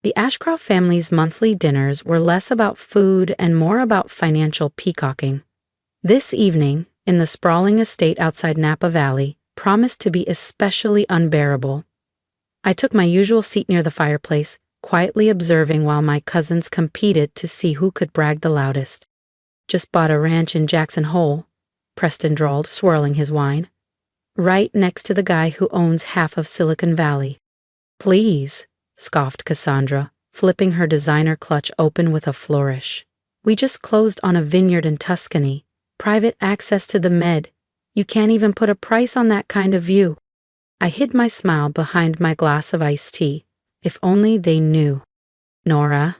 The Ashcroft family's monthly dinners were less about food and more about financial peacocking. This evening, in the sprawling estate outside Napa Valley, promised to be especially unbearable. I took my usual seat near the fireplace, quietly observing while my cousins competed to see who could brag the loudest. "Just bought a ranch in Jackson Hole," Preston drawled, swirling his wine. "Right next to the guy who owns half of Silicon Valley." "Please," scoffed Cassandra, flipping her designer clutch open with a flourish. "We just closed on a vineyard in Tuscany. Private access to the Med. You can't even put a price on that kind of view." I hid my smile behind my glass of iced tea. If only they knew. "Nora."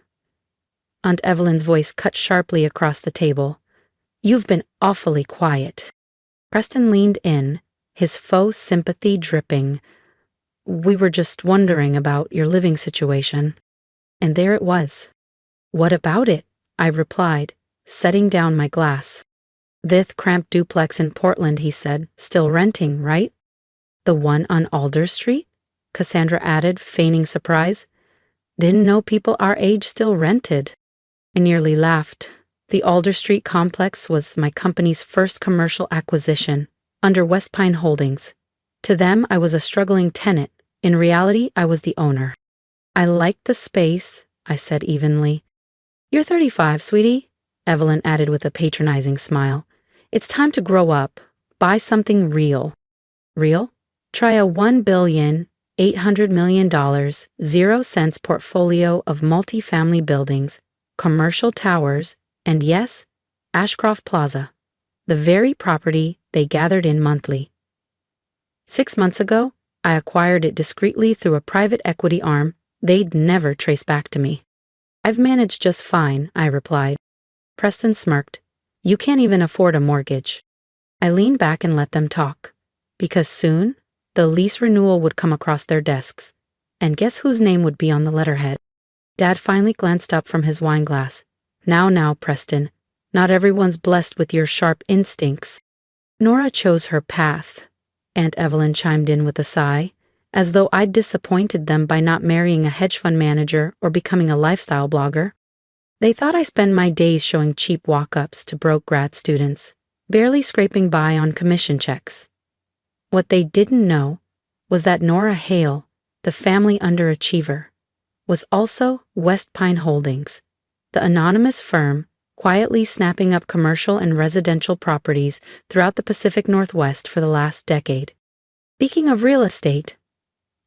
Aunt Evelyn's voice cut sharply across the table. "You've been awfully quiet." Preston leaned in, his faux sympathy dripping. "We were just wondering about your living situation." And there it was. "What about it?" I replied, setting down my glass. "Thith cramped duplex in Portland," he said. "Still renting, right?" "The one on Alder Street?" Cassandra added, feigning surprise. "Didn't know people our age still rented." I nearly laughed. The Alder Street complex was my company's first commercial acquisition, under West Pine Holdings. To them, I was a struggling tenant. In reality, I was the owner. "I liked the space," I said evenly. "You're 35, sweetie," Evelyn added with a patronizing smile. "It's time to grow up. Buy something real." "Real?" "Try a $1,800,000,000, 0 cents portfolio of multifamily buildings, commercial towers, and yes, Ashcroft Plaza, the very property they gathered in monthly. 6 months ago, I acquired it discreetly through a private equity arm they'd never trace back to me." "I've managed just fine," I replied. Preston smirked. "You can't even afford a mortgage." I leaned back and let them talk, because soon the lease renewal would come across their desks, and guess whose name would be on the letterhead? Dad finally glanced up from his wine glass. Now, Preston, not everyone's blessed with your sharp instincts." "Nora chose her path," Aunt Evelyn chimed in with a sigh, as though I'd disappointed them by not marrying a hedge fund manager or becoming a lifestyle blogger. "They thought I spend my days showing cheap walk-ups to broke grad students, barely scraping by on commission checks." What they didn't know was that Nora Hale, the family underachiever, was also West Pine Holdings, the anonymous firm quietly snapping up commercial and residential properties throughout the Pacific Northwest for the last decade. "Speaking of real estate,"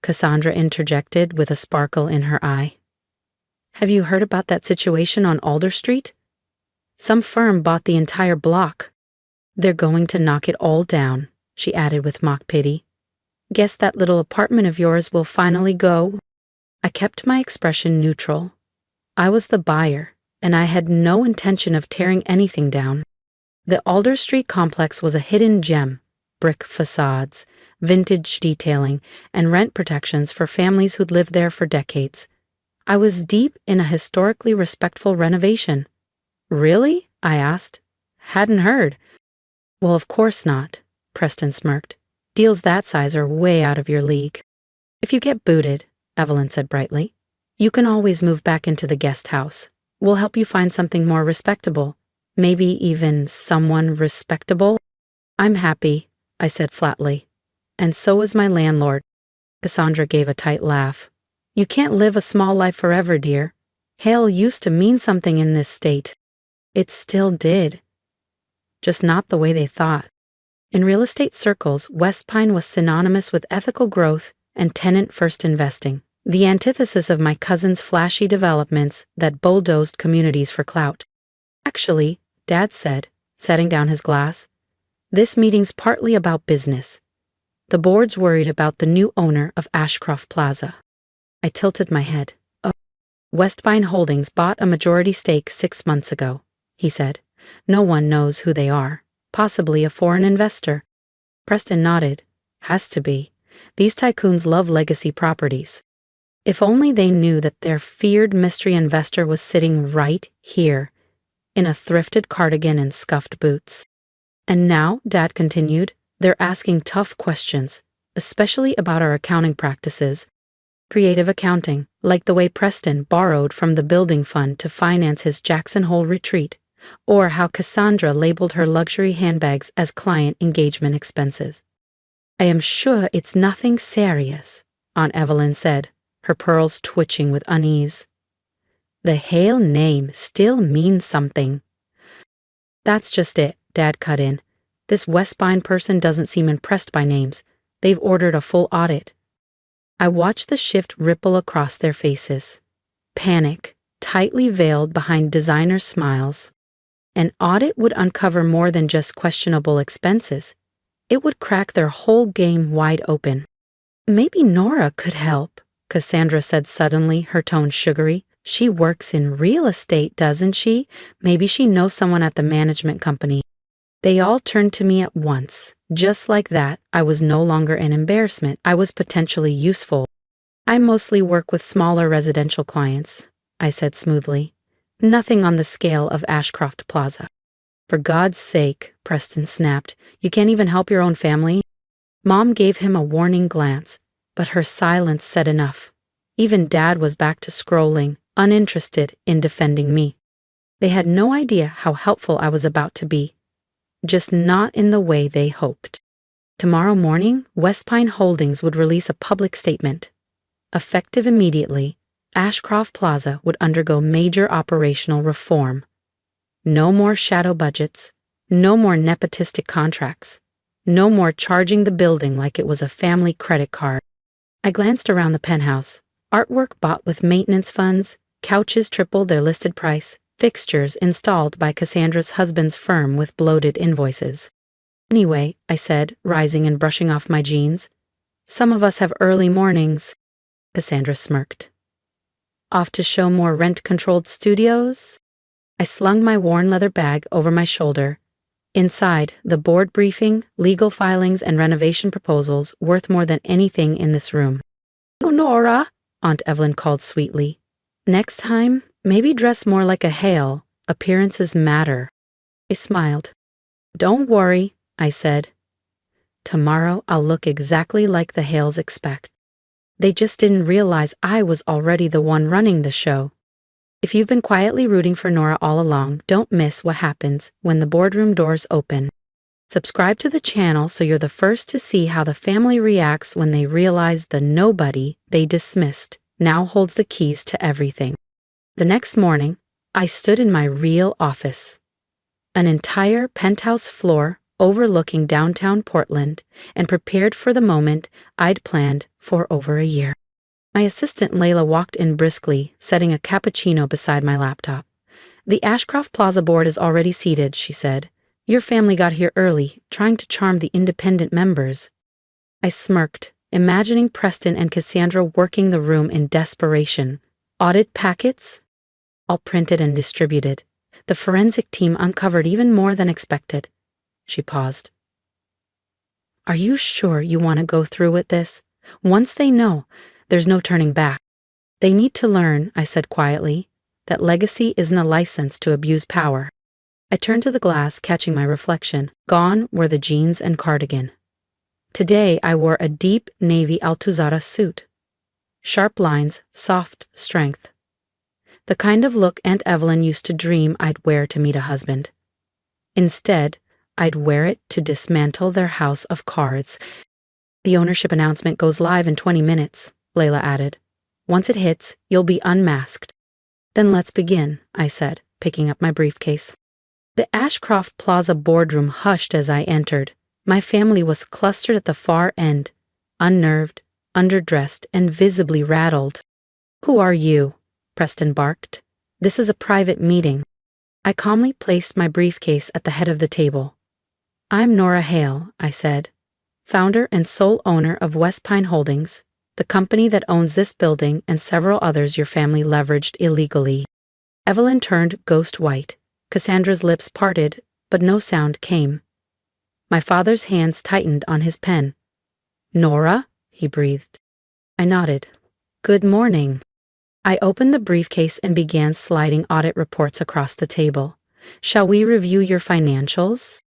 Cassandra interjected with a sparkle in her eye, "have you heard about that situation on Alder Street? Some firm bought the entire block. They're going to knock it all down," she added with mock pity. "Guess that little apartment of yours will finally go." I kept my expression neutral. I was the buyer, and I had no intention of tearing anything down. The Alder Street complex was a hidden gem: brick facades, vintage detailing, and rent protections for families who'd lived there for decades. I was deep in a historically respectful renovation. "Really?" I asked. "Hadn't heard." "Well, of course not," Preston smirked. "Deals that size are way out of your league." "If you get booted," Evelyn said brightly, "you can always move back into the guest house. We'll help you find something more respectable. Maybe even someone respectable." "I'm happy," I said flatly. "And so is my landlord." Cassandra gave a tight laugh. "You can't live a small life forever, dear. Hale used to mean something in this state." It still did. Just not the way they thought. In real estate circles, West Pine was synonymous with ethical growth and tenant-first investing, the antithesis of my cousin's flashy developments that bulldozed communities for clout. "Actually," Dad said, setting down his glass, "this meeting's partly about business. The board's worried about the new owner of Ashcroft Plaza." I tilted my head. "Oh, West Pine Holdings bought a majority stake 6 months ago," he said. "No one knows who they are. Possibly a foreign investor." Preston nodded. "Has to be. These tycoons love legacy properties." If only they knew that their feared mystery investor was sitting right here, in a thrifted cardigan and scuffed boots. "And now," Dad continued, "they're asking tough questions, especially about our accounting practices. Creative accounting, like the way Preston borrowed from the building fund to finance his Jackson Hole retreat, or how Cassandra labeled her luxury handbags as client engagement expenses. I am sure it's nothing serious, Aunt Evelyn said, her pearls twitching with unease. The Hale name still means something. That's just it, Dad cut in. This Westbine person doesn't seem impressed by names. They've ordered a full audit. I watched the shift ripple across their faces. Panic, tightly veiled behind designer smiles. An audit would uncover more than just questionable expenses. It would crack their whole game wide open. Maybe Nora could help, Cassandra said suddenly, her tone sugary. She works in real estate, doesn't she? Maybe she knows someone at the management company. They all turned to me at once. Just like that, I was no longer an embarrassment. I was potentially useful. I mostly work with smaller residential clients, I said smoothly. Nothing on the scale of Ashcroft Plaza. For God's sake, Preston snapped, you can't even help your own family? Mom gave him a warning glance, but her silence said enough. Even Dad was back to scrolling, uninterested in defending me. They had no idea how helpful I was about to be. Just not in the way they hoped. Tomorrow morning, Westpine Holdings would release a public statement. Effective immediately, Ashcroft Plaza would undergo major operational reform. No more shadow budgets, no more nepotistic contracts, no more charging the building like it was a family credit card. I glanced around the penthouse. Artwork bought with maintenance funds, couches triple their listed price, fixtures installed by Cassandra's husband's firm with bloated invoices. Anyway, I said, rising and brushing off my jeans, some of us have early mornings. Cassandra smirked. Off to show more rent-controlled studios? I slung my worn leather bag over my shoulder. Inside, the board briefing, legal filings, and renovation proposals worth more than anything in this room. Oh, Nora, Aunt Evelyn called sweetly. Next time, maybe dress more like a Hale. Appearances matter. I smiled. Don't worry, I said. Tomorrow I'll look exactly like the Hales expect. They just didn't realize I was already the one running the show. If you've been quietly rooting for Nora all along, don't miss what happens when the boardroom doors open. Subscribe to the channel so you're the first to see how the family reacts when they realize the nobody they dismissed now holds the keys to everything. The next morning, I stood in my real office. An entire penthouse floor overlooking downtown Portland, and prepared for the moment I'd planned for over a year. My assistant Layla walked in briskly, setting a cappuccino beside my laptop. The Ashcroft Plaza board is already seated, she said. Your family got here early, trying to charm the independent members. I smirked, imagining Preston and Cassandra working the room in desperation. Audit packets? All printed and distributed. The forensic team uncovered even more than expected. She paused. Are you sure you want to go through with this? Once they know, there's no turning back. They need to learn, I said quietly, that legacy isn't a license to abuse power. I turned to the glass, catching my reflection. Gone were the jeans and cardigan. Today I wore a deep navy Altuzarra suit. Sharp lines, soft strength. The kind of look Aunt Evelyn used to dream I'd wear to meet a husband. Instead, I'd wear it to dismantle their house of cards. The ownership announcement goes live in 20 minutes, Layla added. Once it hits, you'll be unmasked. Then let's begin, I said, picking up my briefcase. The Ashcroft Plaza boardroom hushed as I entered. My family was clustered at the far end, unnerved, underdressed, and visibly rattled. Who are you? Preston barked. This is a private meeting. I calmly placed my briefcase at the head of the table. I'm Nora Hale, I said, founder and sole owner of Westpine Holdings, the company that owns this building and several others your family leveraged illegally. Evelyn turned ghost white. Cassandra's lips parted, but no sound came. My father's hands tightened on his pen. Nora? He breathed. I nodded. Good morning. I opened the briefcase and began sliding audit reports across the table. Shall we review your financials?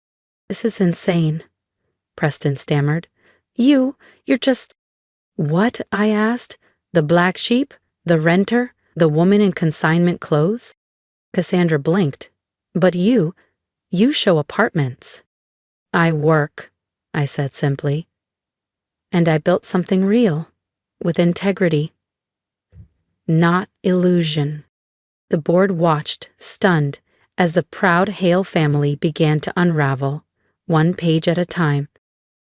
This is insane, Preston stammered. You're just... What? I asked. The black sheep? The renter? The woman in consignment clothes? Cassandra blinked. But you show apartments. I work, I said simply. And I built something real, with integrity. Not illusion. The board watched, stunned, as the proud Hale family began to unravel, one page at a time.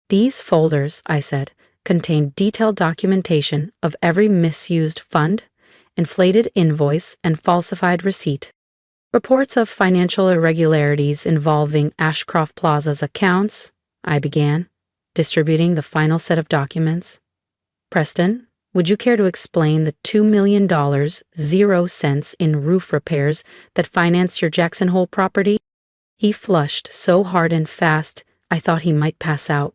These folders, I said, contained detailed documentation of every misused fund, inflated invoice, and falsified receipt. Reports of financial irregularities involving Ashcroft Plaza's accounts, I began, distributing the final set of documents. Preston, would you care to explain the $2 million, 0 cents in roof repairs that financed your Jackson Hole property? He flushed so hard and fast, I thought he might pass out.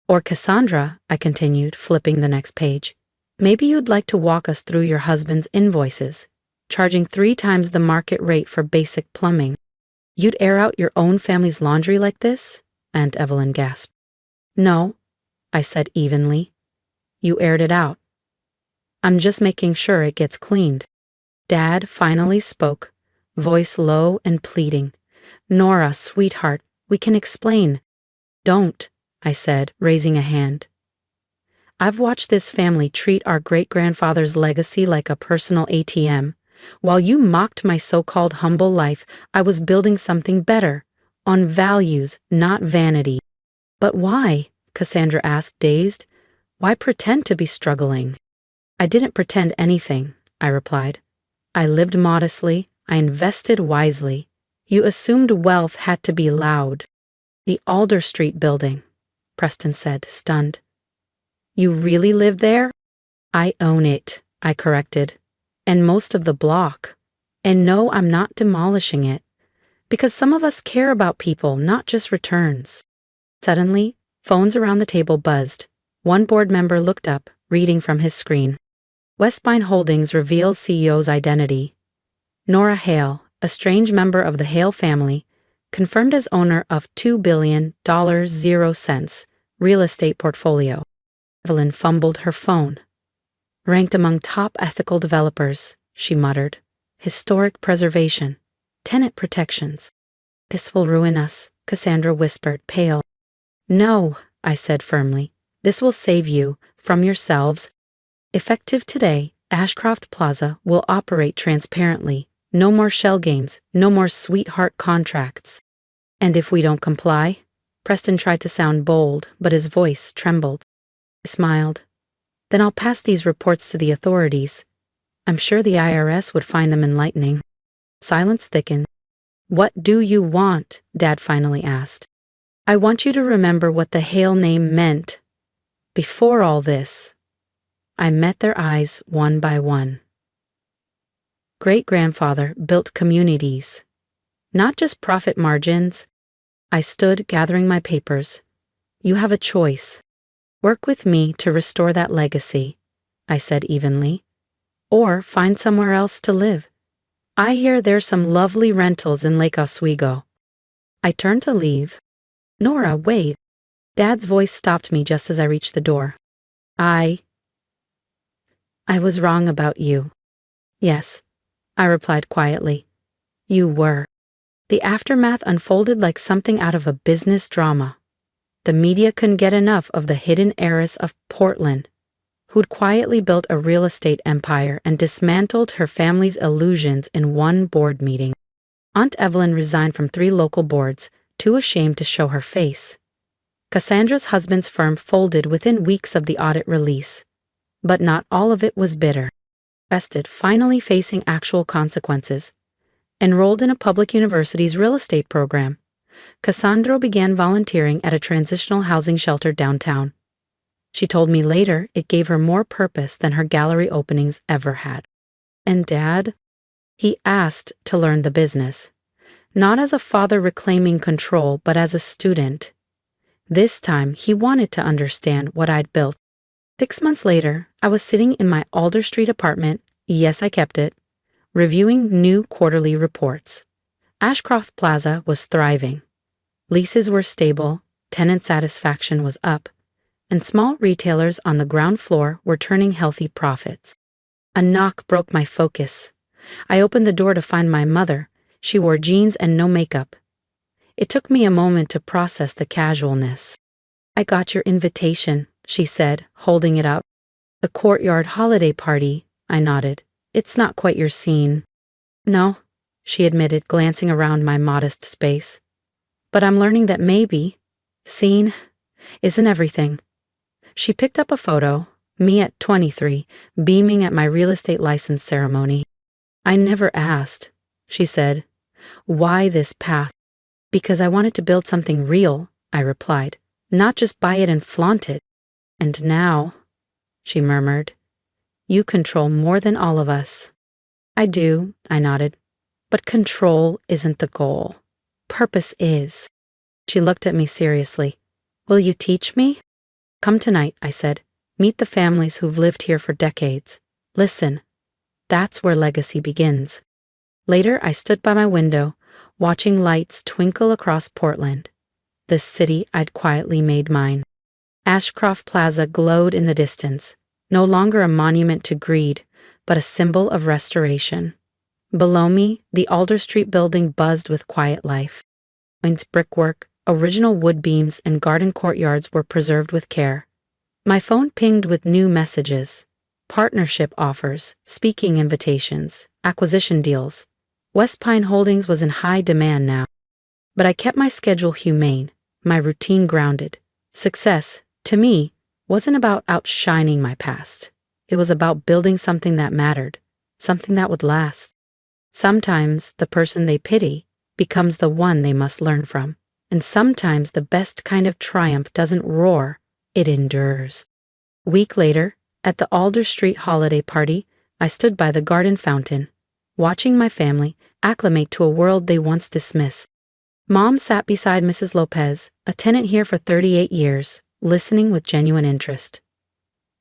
Or Cassandra, I continued, flipping the next page. Maybe you'd like to walk us through your husband's invoices, charging 3 times the market rate for basic plumbing. You'd air out your own family's laundry like this? Aunt Evelyn gasped. No, I said evenly. You aired it out. I'm just making sure it gets cleaned. Dad finally spoke, voice low and pleading. Nora, sweetheart, we can explain. Don't, I said, raising a hand. I've watched this family treat our great-grandfather's legacy like a personal ATM. While you mocked my so-called humble life, I was building something better, on values, not vanity. But why? Cassandra asked, dazed. Why pretend to be struggling? I didn't pretend anything, I replied. I lived modestly, I invested wisely. You assumed wealth had to be loud. The Alder Street building, Preston said, stunned. You really live there? I own it, I corrected. And most of the block. And no, I'm not demolishing it. Because some of us care about people, not just returns. Suddenly, phones around the table buzzed. One board member looked up, reading from his screen. Westbine Holdings reveals CEO's identity. Nora Hale, a strange member of the Hale family, confirmed as owner of $2 billion, 0 cents, real estate portfolio. Evelyn fumbled her phone. Ranked among top ethical developers, she muttered. Historic preservation. Tenant protections. This will ruin us, Cassandra whispered, pale. No, I said firmly. This will save you, from yourselves. Effective today, Ashcroft Plaza will operate transparently. No more shell games, no more sweetheart contracts. And if we don't comply? Preston tried to sound bold, but his voice trembled. I smiled. Then I'll pass these reports to the authorities. I'm sure the IRS would find them enlightening. Silence thickened. What do you want? Dad finally asked. I want you to remember what the Hale name meant. Before all this. I met their eyes one by one. Great-grandfather built communities. Not just profit margins. I stood gathering my papers. You have a choice. Work with me to restore that legacy, I said evenly. Or find somewhere else to live. I hear there's some lovely rentals in Lake Oswego. I turned to leave. Nora, wait. Dad's voice stopped me just as I reached the door. I was wrong about you. Yes, I replied quietly. You were. The aftermath unfolded like something out of a business drama. The media couldn't get enough of the hidden heiress of Portland, who'd quietly built a real estate empire and dismantled her family's illusions in one board meeting. Aunt Evelyn resigned from 3 local boards, too ashamed to show her face. Cassandra's husband's firm folded within weeks of the audit release. But not all of it was bitter. Rested, finally facing actual consequences. Enrolled in a public university's real estate program, Cassandra began volunteering at a transitional housing shelter downtown. She told me later it gave her more purpose than her gallery openings ever had. And Dad? He asked to learn the business. Not as a father reclaiming control, but as a student. This time, he wanted to understand what I'd built. 6 months later, I was sitting in my Alder Street apartment, yes, I kept it, reviewing new quarterly reports. Ashcroft Plaza was thriving. Leases were stable, tenant satisfaction was up, and small retailers on the ground floor were turning healthy profits. A knock broke my focus. I opened the door to find my mother. She wore jeans and no makeup. It took me a moment to process the casualness. "I got your invitation," she said, holding it up. "The courtyard holiday party," I nodded. "It's not quite your scene." "No," she admitted, glancing around my modest space. "But I'm learning that maybe scene isn't everything." She picked up a photo, me at 23, beaming at my real estate license ceremony. "I never asked," she said. "Why this path?" "Because I wanted to build something real," I replied, "not just buy it and flaunt it." "And now," she murmured, "you control more than all of us." "I do," I nodded. "But control isn't the goal. Purpose is." She looked at me seriously. "Will you teach me?" "Come tonight," I said. "Meet the families who've lived here for decades. Listen, that's where legacy begins." Later, I stood by my window, watching lights twinkle across Portland, the city I'd quietly made mine. Ashcroft Plaza glowed in the distance, no longer a monument to greed, but a symbol of restoration. Below me, the Alder Street building buzzed with quiet life. Its brickwork, original wood beams, and garden courtyards were preserved with care. My phone pinged with new messages: partnership offers, speaking invitations, acquisition deals. West Pine Holdings was in high demand now. But I kept my schedule humane, my routine grounded. Success, to me, wasn't about outshining my past. It was about building something that mattered, something that would last. Sometimes the person they pity becomes the one they must learn from. And sometimes the best kind of triumph doesn't roar, it endures. A week later, at the Alder Street holiday party, I stood by the garden fountain, watching my family acclimate to a world they once dismissed. Mom sat beside Mrs. Lopez, a tenant here for 38 years, listening with genuine interest.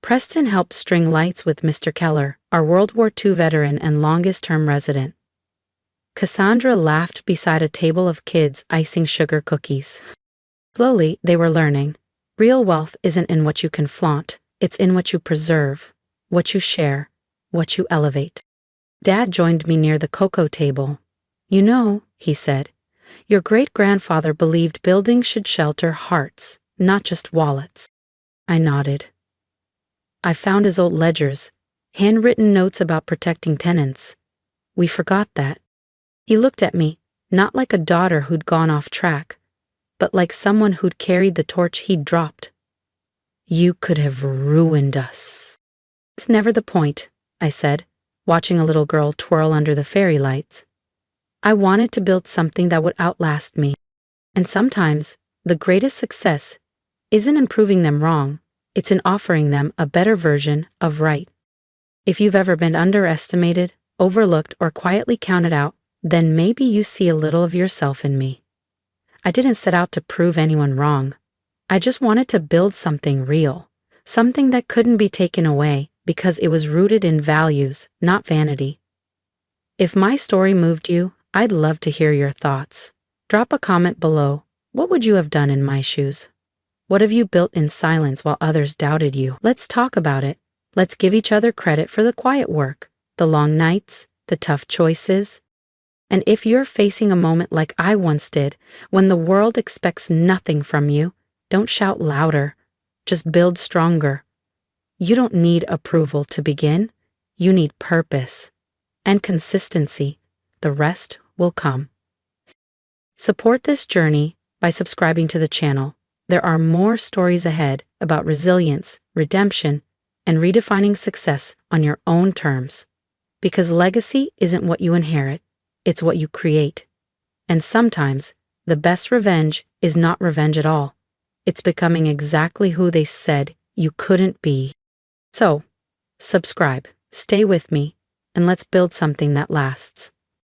Preston helped string lights with Mr. Keller, our World War II veteran and longest-term resident. Cassandra laughed beside a table of kids icing sugar cookies. Slowly, they were learning. Real wealth isn't in what you can flaunt, it's in what you preserve, what you share, what you elevate. Dad joined me near the cocoa table. "You know," he said, "your great-grandfather believed buildings should shelter hearts, not just wallets." I nodded. I found his old ledgers, handwritten notes about protecting tenants. We forgot that. He looked at me, not like a daughter who'd gone off track, but like someone who'd carried the torch he'd dropped. "You could have ruined us." "It's never the point," I said, watching a little girl twirl under the fairy lights. I wanted to build something that would outlast me. And sometimes, the greatest success isn't in proving them wrong, it's in offering them a better version of right. If you've ever been underestimated, overlooked, or quietly counted out, then maybe you see a little of yourself in me. I didn't set out to prove anyone wrong. I just wanted to build something real, something that couldn't be taken away because it was rooted in values, not vanity. If my story moved you, I'd love to hear your thoughts. Drop a comment below. What would you have done in my shoes? What have you built in silence while others doubted you? Let's talk about it. Let's give each other credit for the quiet work, the long nights, the tough choices. And if you're facing a moment like I once did, when the world expects nothing from you, don't shout louder. Just build stronger. You don't need approval to begin. You need purpose and consistency. The rest will come. Support this journey by subscribing to the channel. There are more stories ahead about resilience, redemption, and redefining success on your own terms. Because legacy isn't what you inherit, it's what you create. And sometimes, the best revenge is not revenge at all. It's becoming exactly who they said you couldn't be. So, subscribe, stay with me, and let's build something that lasts.